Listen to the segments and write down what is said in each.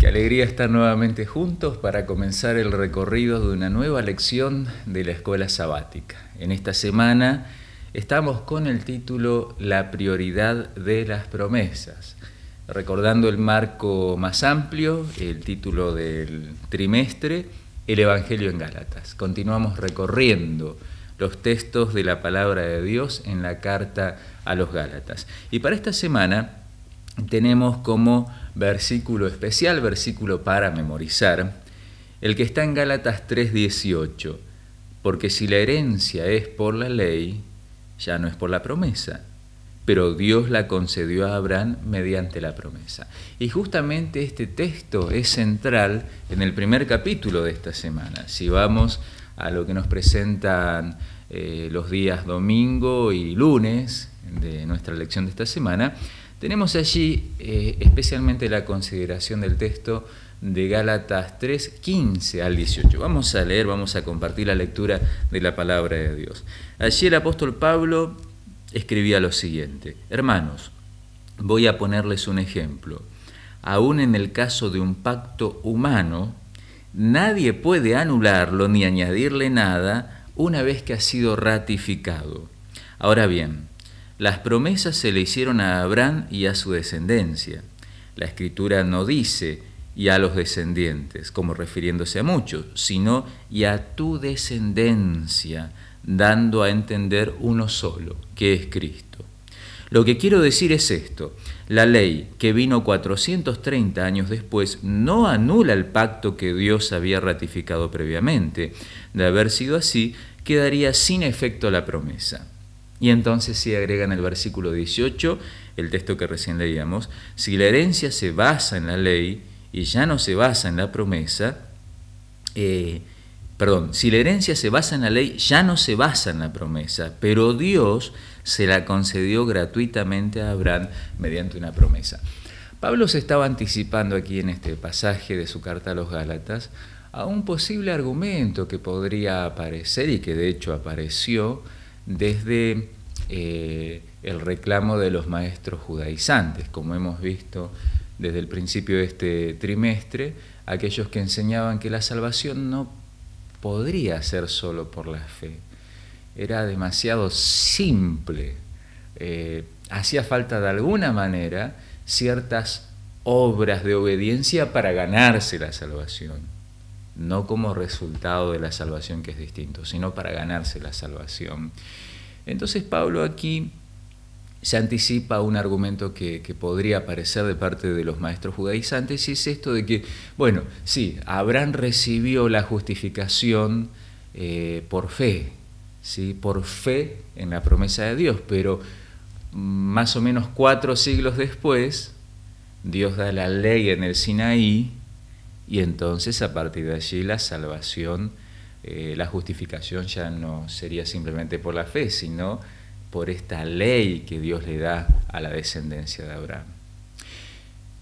Qué alegría estar nuevamente juntos para comenzar el recorrido de una nueva lección de la escuela sabática. En esta semana estamos con el título La prioridad de las promesas. Recordando el marco más amplio, el título del trimestre, el Evangelio en Gálatas. Continuamos recorriendo los textos de la palabra de Dios en la carta a los Gálatas. Y para esta semana tenemos como versículo especial, versículo para memorizar, el que está en Gálatas 3:18, porque si la herencia es por la ley, ya no es por la promesa, pero Dios la concedió a Abraham mediante la promesa. Y justamente este texto es central en el primer capítulo de esta semana. Si vamos a lo que nos presentan los días domingo y lunes de nuestra lección de esta semana, tenemos allí especialmente la consideración del texto de Gálatas 3:15 al 18. Vamos a leer, vamos a compartir la lectura de la palabra de Dios. Allí el apóstol Pablo escribía lo siguiente: Hermanos, voy a ponerles un ejemplo. Aún en el caso de un pacto humano, nadie puede anularlo ni añadirle nada una vez que ha sido ratificado. Ahora bien, las promesas se le hicieron a Abraham y a su descendencia. La Escritura no dice y a los descendientes, como refiriéndose a muchos, sino y a tu descendencia, dando a entender uno solo, que es Cristo. Lo que quiero decir es esto: la ley, que vino 430 años después, no anula el pacto que Dios había ratificado previamente. De haber sido así, quedaría sin efecto la promesa. Y entonces se agrega en el versículo 18, el texto que recién leíamos: si la herencia se basa en la ley y ya no se basa en la promesa, si la herencia se basa en la ley, ya no se basa en la promesa, pero Dios se la concedió gratuitamente a Abraham mediante una promesa. Pablo se estaba anticipando aquí en este pasaje de su carta a los Gálatas a un posible argumento que podría aparecer y que de hecho apareció desde el reclamo de los maestros judaizantes, como hemos visto desde el principio de este trimestre, aquellos que enseñaban que la salvación no podría ser solo por la fe. Era demasiado simple. Hacía falta de alguna manera ciertas obras de obediencia para ganarse la salvación. No como resultado de la salvación, que es distinto, sino para ganarse la salvación. Entonces Pablo aquí se anticipa a un argumento que podría aparecer de parte de los maestros judaizantes, y es esto de que, bueno, sí, Abraham recibió la justificación por fe, ¿sí? Por fe en la promesa de Dios, pero más o menos 4 siglos después, Dios da la ley en el Sinaí, y entonces a partir de allí la salvación, la justificación ya no sería simplemente por la fe, sino por esta ley que Dios le da a la descendencia de Abraham.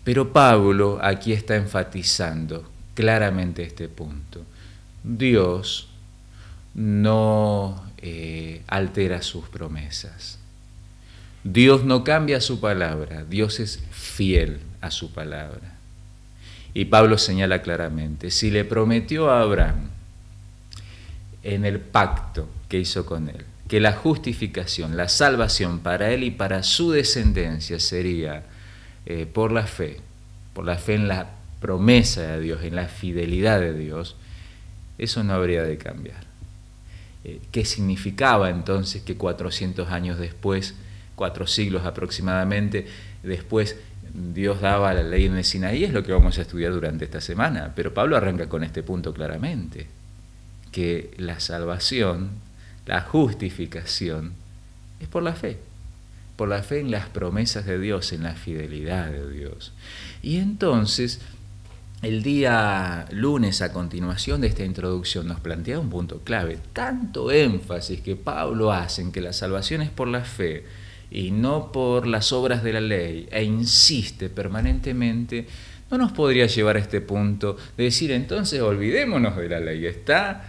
Pero Pablo aquí está enfatizando claramente este punto. Dios no altera sus promesas. Dios no cambia su palabra. Dios es fiel a su palabra. Y Pablo señala claramente: si le prometió a Abraham en el pacto que hizo con él que la justificación, la salvación para él y para su descendencia sería por la fe en la promesa de Dios, en la fidelidad de Dios, eso no habría de cambiar. ¿Qué significaba entonces que 400 años después, 4 siglos aproximadamente después, Dios daba la ley en el Sinaí? Es lo que vamos a estudiar durante esta semana, pero Pablo arranca con este punto claramente, que la salvación, la justificación, es por la fe en las promesas de Dios, en la fidelidad de Dios. Y entonces, el día lunes, a continuación de esta introducción, nos plantea un punto clave: tanto énfasis que Pablo hace en que la salvación es por la fe y no por las obras de la ley, e insiste permanentemente, no nos podría llevar a este punto de decir entonces olvidémonos de la ley, está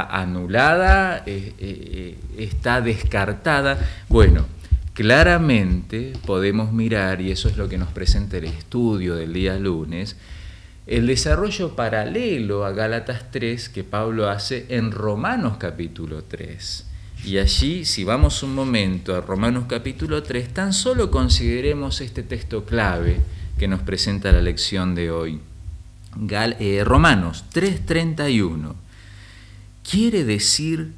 anulada, está descartada. Bueno, claramente podemos mirar, y eso es lo que nos presenta el estudio del día lunes, el desarrollo paralelo a Gálatas 3 que Pablo hace en Romanos capítulo 3. Y allí, si vamos un momento a Romanos capítulo 3, tan solo consideremos este texto clave que nos presenta la lección de hoy. Romanos 3:31. Quiere decir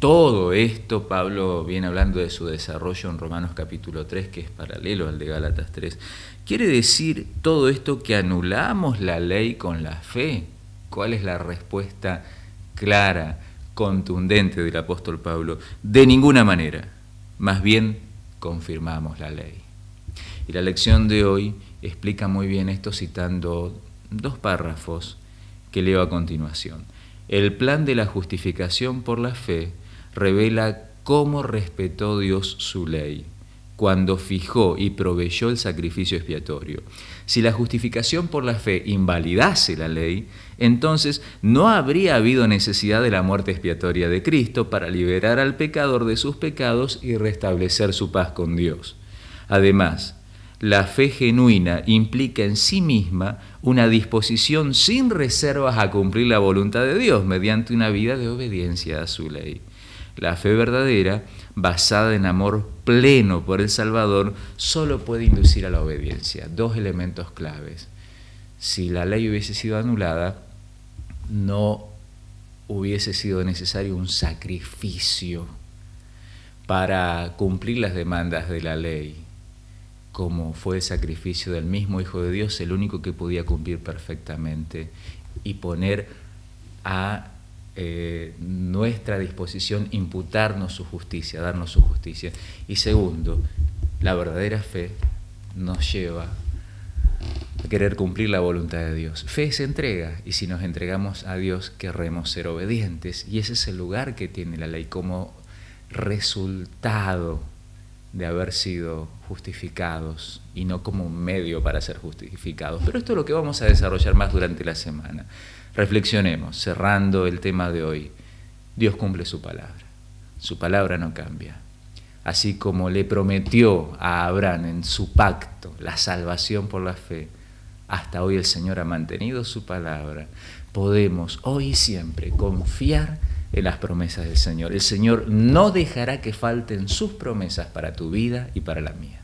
todo esto, Pablo viene hablando de su desarrollo en Romanos capítulo 3, que es paralelo al de Gálatas 3. ¿Quiere decir todo esto que anulamos la ley con la fe? ¿Cuál es la respuesta clara, contundente del apóstol Pablo? De ninguna manera, más bien confirmamos la ley. Y la lección de hoy explica muy bien esto citando dos párrafos que leo a continuación. El plan de la justificación por la fe revela cómo respetó Dios su ley cuando fijó y proveyó el sacrificio expiatorio. Si la justificación por la fe invalidase la ley, entonces no habría habido necesidad de la muerte expiatoria de Cristo para liberar al pecador de sus pecados y restablecer su paz con Dios. Además, la fe genuina implica en sí misma una disposición sin reservas a cumplir la voluntad de Dios mediante una vida de obediencia a su ley. La fe verdadera, basada en amor pleno por el Salvador, solo puede inducir a la obediencia. Dos elementos claves. Si la ley hubiese sido anulada, no hubiese sido necesario un sacrificio para cumplir las demandas de la ley, como fue el sacrificio del mismo Hijo de Dios, el único que podía cumplir perfectamente y poner a nuestra disposición, imputarnos su justicia, darnos su justicia. Y segundo, la verdadera fe nos lleva a querer cumplir la voluntad de Dios. Fe es entrega, y si nos entregamos a Dios, querremos ser obedientes, y ese es el lugar que tiene la ley como resultado de haber sido justificados y no como un medio para ser justificados. Pero esto es lo que vamos a desarrollar más durante la semana. Reflexionemos, cerrando el tema de hoy. Dios cumple su palabra no cambia. Así como le prometió a Abraham en su pacto la salvación por la fe, hasta hoy el Señor ha mantenido su palabra. Podemos hoy y siempre confiar en las promesas del Señor. El Señor no dejará que falten sus promesas para tu vida y para la mía.